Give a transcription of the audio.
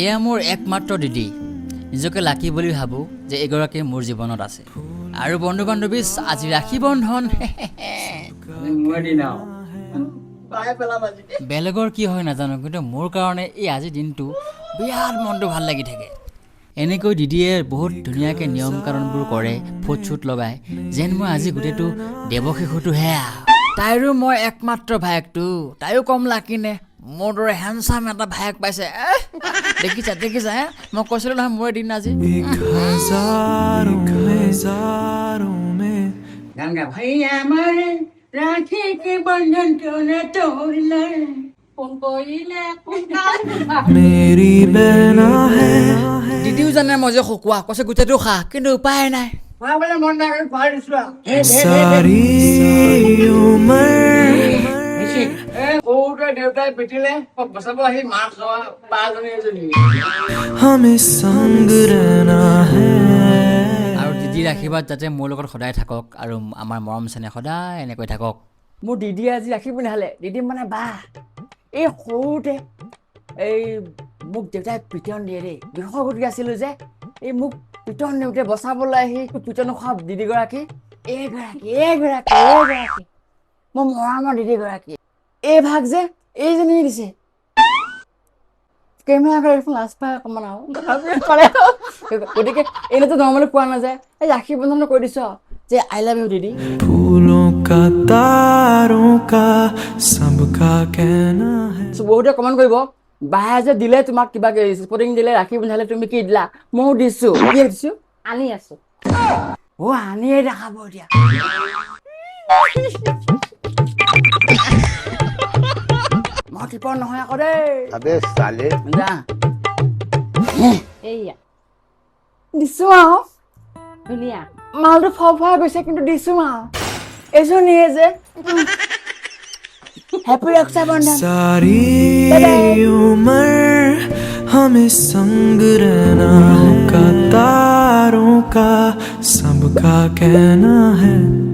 এয়া মোৰ একমাত্ৰ দিদি নিজকে লাকি বুলি ভাবোঁ যে এগৰাকী মোৰ জীৱনত আছে আৰু বন্ধু বান্ধৱী আজি ৰাখি বন্ধন বেলেগৰ কি হয় নাজানো কিন্তু মোৰ কাৰণে এই আজিৰ দিনটো বিৰাট মনটো ভাল লাগি থাকে এনেকৈ দিদিয়ে বহুত ধুনীয়াকৈ নিয়ম কাৰণবোৰ কৰে ফুট চুট লগাই যেন মই আজি গোটেইটো দেৱশিশুটো হেয়া তাইৰো মই একমাত্ৰ ভায়েকটো তাইও কম লাকিনে মোৰ দৰে হেণ্ডচাম এটা ভায়েক পাইছে দেখিছা মই কৈছিলোঁ নহয় মোৰ দিন আজি দিদিও জানে মই যে শুকোৱা কৈছে গোটেইটো খা কিন্তু উপায় নাই দেউতাই পিটিলে বচাব আহি মাৰ খোৱা পাঁচজনী এজনী আৰু দিদিৰ আশীৰ্বাদ যাতে মোৰ লগত সদায় থাকক আৰু আমাৰ মৰম চেনেহ সদায় এনেকৈ থাকক মোৰ দিদিয়ে আজি ৰাখিব নহ'লে দিদি মানে বাহ এই সৰুতে এই মোক দেউতাই পিটন দিয়ে দেই বিষয়গতি আছিলোঁ যে এই মোক পিটন দিওঁতে বচাবলৈ আহি পিটন খোৱা দিদিগৰাকী এইগৰাকী মই মৰমৰ দিদিগৰাকী এই ভাগ যে এইজনী দিছে কেমেৰা লাজ পাই অকণমান আৰু গতিকে এনেতো নৰ্মেলি কোৱা নাযায় এই ৰাখি বন্ধন কৈ দিছ যে আই লাভ ইউ দিদি বহুতে কমেণ্ট কৰিব বাহে যে দিলে তোমাক কিবা স্পৰ্টিং দিলে ৰাখি বন্ধালে তুমি কি দিলা ময়ো দিছো কি দিছো আনি আছো আনিয়ে দেখাব এতিয়া মই টিপৰ নহয় আকৌ দেই দিছো আৰু ধুনীয়া মালটো ফোৱাই গৈছে কিন্তু দিছো আৰু এজনীয়ে যে हैप्पी रक्षाबंधन सारी उम्र हमें संग रहना है, कतारों का सबका कहना है।